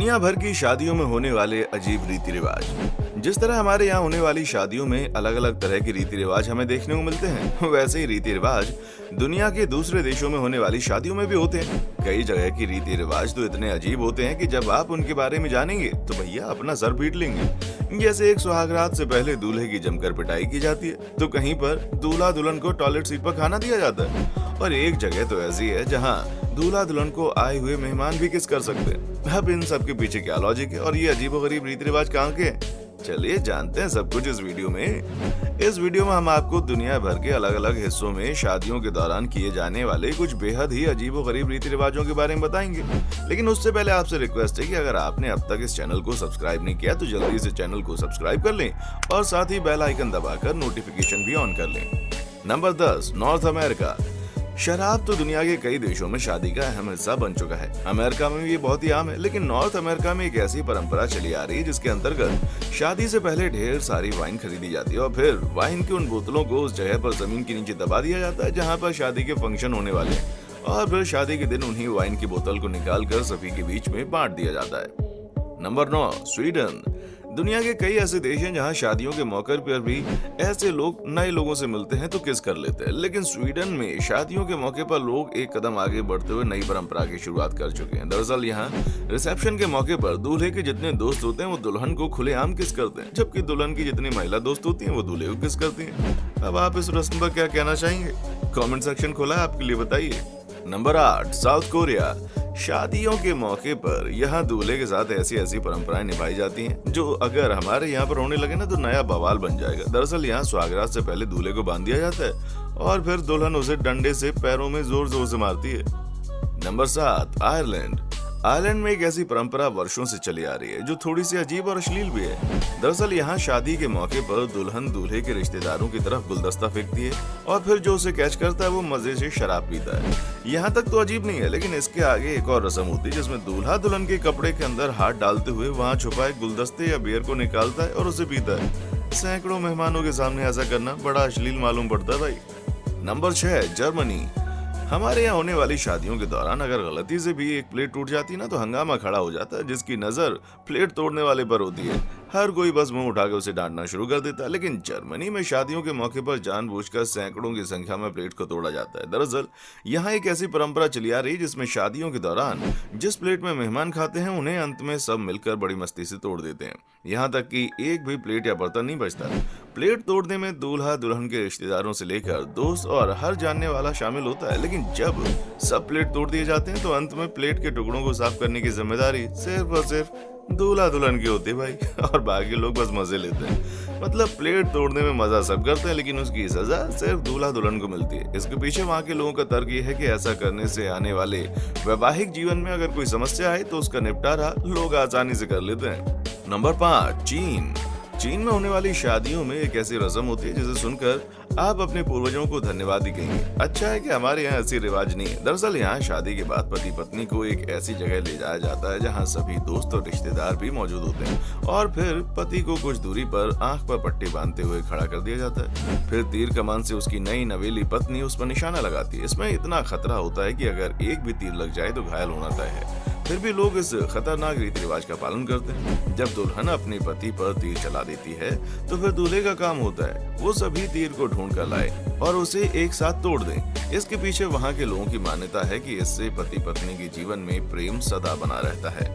दुनिया भर की शादियों में होने वाले अजीब रीति रिवाज। जिस तरह हमारे यहाँ होने वाली शादियों में अलग अलग तरह के रीति रिवाज हमें देखने को मिलते हैं, वैसे ही रीति रिवाज दुनिया के दूसरे देशों में होने वाली शादियों में भी होते हैं। कई जगह की रीति रिवाज तो इतने अजीब होते हैं कि जब आप उनके बारे में जानेंगे तो भैया अपना सर पीट लेंगे। जैसे एक सुहागरात से पहले दूल्हे की जमकर पिटाई की जाती है, तो कहीं पर दूल्हा दुल्हन को टॉयलेट सीट पर खाना दिया जाता है, और एक जगह तो ऐसी है जहाँ दूल्हा दुल्हन को आए हुए मेहमान भी किस कर सकते हैं। अब इन सब के पीछे क्या लॉजिक है और ये अजीबोगरीब रीति रिवाज कहाँ के हैं? चलिए जानते हैं सब कुछ इस वीडियो में। इस वीडियो में हम आपको दुनिया भर के अलग अलग हिस्सों में शादियों के दौरान किए जाने वाले कुछ बेहद ही अजीबोगरीब रीति रिवाजों के बारे में बताएंगे। लेकिन उससे पहले आपसे रिक्वेस्ट है कि अगर आपने अब तक इस चैनल को सब्सक्राइब नहीं किया तो जल्दी से चैनल को सब्सक्राइब कर लें और साथ ही बेल आइकन दबाकर नोटिफिकेशन भी ऑन कर लें। Number 10, north America. शराब तो दुनिया के कई देशों में शादी का अहम हिस्सा बन चुका है। अमेरिका में भी ये बहुत ही आम है, लेकिन नॉर्थ अमेरिका में एक ऐसी परंपरा चली आ रही है जिसके अंतर्गत शादी से पहले ढेर सारी वाइन खरीदी जाती है और फिर वाइन की उन बोतलों को उस जगह पर जमीन के नीचे दबा दिया जाता है जहाँ पर शादी के फंक्शन होने वाले हैं, और फिर शादी के दिन उन्हीं वाइन की बोतल को निकाल कर सभी के बीच में बांट दिया जाता है। Number 9, Sweden. दुनिया के कई ऐसे देश हैं जहां शादियों के मौके पर भी ऐसे लोग नए लोगों से मिलते हैं तो किस कर लेते हैं, लेकिन स्वीडन में शादियों के मौके पर लोग एक कदम आगे बढ़ते हुए नई परंपरा की शुरुआत कर चुके हैं। दरअसल यहाँ रिसेप्शन के मौके पर दूल्हे के जितने दोस्त होते हैं वो दुल्हन को खुलेआम किस करते हैं, जबकि दुल्हन की जितनी महिला दोस्त होती हैं वो दूल्हे को किस करती हैं। अब आप इस रस्म पर क्या कहना चाहेंगे? कमेंट सेक्शन खोला है आपके लिए, बताइए। Number 8, south Korea. शादियों के मौके पर यहाँ दूल्हे के साथ ऐसी ऐसी परंपराएं निभाई जाती हैं जो अगर हमारे यहाँ पर होने लगे ना तो नया बवाल बन जाएगा। दरअसल यहाँ सुहागरात से पहले दूल्हे को बांध दिया जाता है और फिर दुल्हन उसे डंडे से पैरों में जोर जोर से मारती है। Number 7, Ireland. आयरलैंड में एक ऐसी परंपरा वर्षों से चली आ रही है जो थोड़ी सी अजीब और अश्लील भी है। दरअसल यहाँ शादी के मौके पर दुल्हन दूल्हे के रिश्तेदारों की तरफ गुलदस्ता फेंकती है और फिर जो उसे कैच करता है वो मजे से शराब पीता है। यहाँ तक तो अजीब नहीं है, लेकिन इसके आगे एक और रस्म होती है जिसमें दूल्हा दुल्हन के कपड़े के अंदर हाथ डालते हुए वहाँ छुपाए गुलदस्ते या बियर को निकालता है और उसे पीता है। सैकड़ों मेहमानों के सामने ऐसा करना बड़ा अश्लील मालूम पड़ता है भाई। Number 6, Germany. हमारे यहाँ होने वाली शादियों के दौरान अगर गलती से भी एक प्लेट टूट जाती है ना तो हंगामा खड़ा हो जाता है, जिसकी नजर प्लेट तोड़ने वाले पर होती है। हर कोई बस मुंह उठाकर उसे डांटना शुरू कर देता है। लेकिन जर्मनी में शादियों के मौके पर जानबूझकर सैकड़ों की संख्या में प्लेट को तोड़ा जाता है। दरअसल यहाँ एक ऐसी परंपरा चली आ रही है जिसमें शादियों के दौरान जिस प्लेट में मेहमान खाते हैं उन्हें अंत में सब मिलकर बड़ी मस्ती से तोड़ देते हैं। यहाँ तक कि एक भी प्लेट या बर्तन नहीं बचता। प्लेट तोड़ने में दूल्हा दुल्हन के रिश्तेदारों से लेकर दोस्त और हर जानने वाला शामिल होता है, लेकिन जब सब प्लेट तोड़ दिए जाते हैं तो अंत में प्लेट के टुकड़ों को साफ करने की जिम्मेदारी सिर्फ और सिर्फ दूल्हा दुल्हन की होती है भाई, और बाकी लोग बस मजे लेते हैं। मतलब प्लेट तोड़ने में मजा सब करते हैं, लेकिन उसकी सजा सिर्फ दूल्हा दुल्हन को मिलती है। इसके पीछे वहाँ के लोगों का तर्क ये है कि ऐसा करने से आने वाले वैवाहिक जीवन में अगर कोई समस्या आए तो उसका निपटारा लोग आसानी से कर लेते हैं। नंबर 5, चीन। चीन में होने वाली शादियों में एक ऐसी रस्म होती है जिसे सुनकर आप अपने पूर्वजों को धन्यवाद ही कहेंगे। अच्छा है कि हमारे यहाँ ऐसी रिवाज नहीं है। दरअसल यहाँ शादी के बाद पति पत्नी को एक ऐसी जगह ले जाया जाता है जहाँ सभी दोस्त और रिश्तेदार भी मौजूद होते हैं, और फिर पति को कुछ दूरी पर आंख पर पट्टी बांधते हुए खड़ा कर दिया जाता है। फिर तीर कमान से उसकी नई नवेली पत्नी उस पर निशाना लगाती है। इसमें इतना खतरा होता है कि अगर एक भी तीर लग जाए तो घायल होना तय है। फिर भी लोग इस खतरनाक रीति रिवाज का पालन करते हैं। जब दुल्हन अपने पति पर तीर चला देती है तो फिर दूल्हे का काम होता है वो सभी तीर को ढूंढ कर लाए और उसे एक साथ तोड़ दें। इसके पीछे वहाँ के लोगों की मान्यता है कि इससे पति पत्नी के जीवन में प्रेम सदा बना रहता है।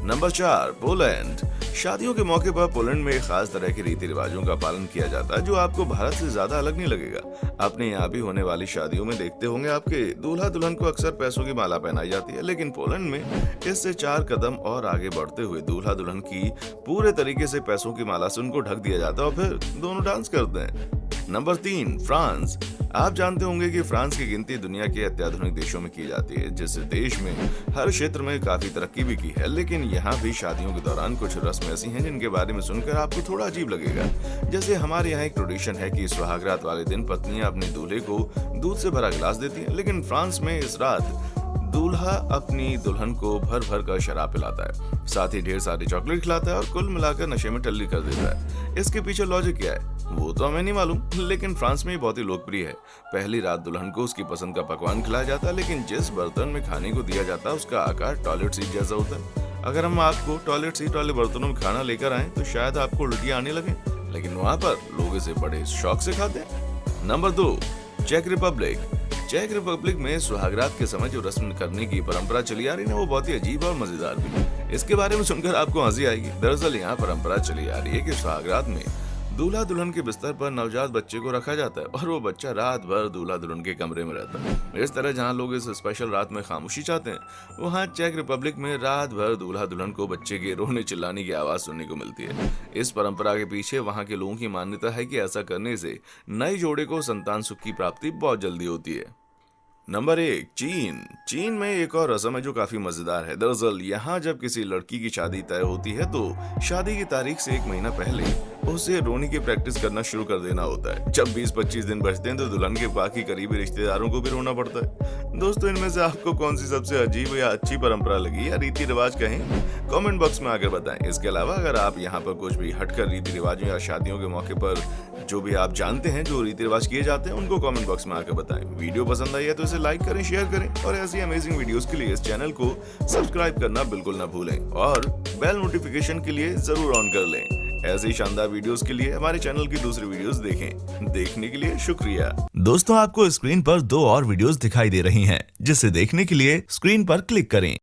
Number 4, Poland. शादियों के मौके पर पोलैंड में खास तरह के रीति रिवाजों का पालन किया जाता है जो आपको भारत से ज्यादा अलग नहीं लगेगा। अपने यहाँ भी होने वाली शादियों में देखते होंगे आपके दूल्हा दुल्हन को अक्सर पैसों की माला पहनाई जाती है, लेकिन पोलैंड में इससे 4 कदम और आगे बढ़ते हुए दूल्हा दुल्हन की पूरे तरीके से पैसों की माला से उनको ढक दिया जाता है और फिर दोनों डांस करते हैं। Number 3, France. आप जानते होंगे कि फ्रांस की गिनती दुनिया के अत्याधुनिक देशों में की जाती है, जिस देश में हर क्षेत्र में काफी तरक्की भी की है। लेकिन यहाँ भी शादियों के दौरान कुछ रस्में ऐसी हैं जिनके बारे में सुनकर आपको थोड़ा अजीब लगेगा। जैसे हमारे यहाँ एक ट्रेडिशन है कि सुहागरात वाले दिन पत्नियां अपने दूल्हे को दूध से भरा गिलास देती हैं, लेकिन फ्रांस में इस रात दूल्हा अपनी दुल्हन को भर भर कर शराब पिलाता है, साथ ही ढेर सारी चॉकलेट खिलाता है और कुल मिलाकर नशे में टल्ली कर देता है। इसके पीछे लॉजिक क्या है वो तो हमें नहीं मालूम, लेकिन फ्रांस में बहुत ही लोकप्रिय है। पहली रात दुल्हन को उसकी पसंद का पकवान खिलाया जाता है, लेकिन जिस बर्तन में खाने को दिया जाता है उसका आकार टॉयलेट सीट जैसा होता है। अगर हम आपको टॉयलेट सीट वाले बर्तनों में खाना लेकर आए तो शायद आपको उल्टियां आने लगे, लेकिन वहाँ पर लोग इसे बड़े शौक से खाते हैं। नंबर 2, चेक रिपब्लिक। चेक रिपब्लिक में सुहागरात के समय जो रस्म करने की परंपरा चली आ रही है वो बहुत ही अजीब और मजेदार भी है। इसके बारे में सुनकर आपको हंसी आएगी। दरअसल यहाँ परंपरा चली आ रही है कि सुहागरात में दूल्हा दुल्हन के बिस्तर पर नवजात बच्चे को रखा जाता है और वो बच्चा रात भर दूल्हा दुल्हन के कमरे में रहता है। इस तरह जहाँ लोग इस स्पेशल रात में खामोशी चाहते हैं, वहाँ चेक रिपब्लिक में रात भर दूल्हा दुल्हन को बच्चे के रोने चिल्लाने की आवाज सुनने को मिलती है। इस परंपरा के पीछे वहाँ के लोगों की मान्यता है कि ऐसा करने से नए जोड़े को संतान सुख की प्राप्ति बहुत जल्दी होती है। नंबर 1, चीन। चीन में एक और रस्म है जो काफी मजेदार है। दरअसल यहाँ जब किसी लड़की की शादी तय होती है तो शादी की तारीख से 1 महीना पहले उसे रोने की प्रैक्टिस करना शुरू कर देना होता है। जब 20-25 दिन बचते हैं तो दुल्हन के बाकी करीबी रिश्तेदारों को भी रोना पड़ता है। दोस्तों, इनमें से आपको कौन सी सबसे अजीब या अच्छी परंपरा लगी या रीति रिवाज कहें, कमेंट बॉक्स में आकर बताएं। इसके अलावा अगर आप यहाँ पर कुछ भी हटकर रीति रिवाजों या शादियों के मौके पर जो भी आप जानते हैं जो रीति रिवाज किए जाते हैं उनको कमेंट बॉक्स में आकर बताएं। वीडियो पसंद आई है तो इसे लाइक करें, शेयर करें और ऐसी अमेजिंग वीडियोस के लिए इस चैनल को सब्सक्राइब करना बिल्कुल ना भूलें और बेल नोटिफिकेशन के लिए जरूर ऑन कर लें। ऐसे ही शानदार वीडियोस के लिए हमारे चैनल की दूसरी वीडियोस देखें। देखने के लिए शुक्रिया। दोस्तों, आपको स्क्रीन पर 2 और वीडियोस दिखाई दे रही हैं, जिसे देखने के लिए स्क्रीन पर क्लिक करें।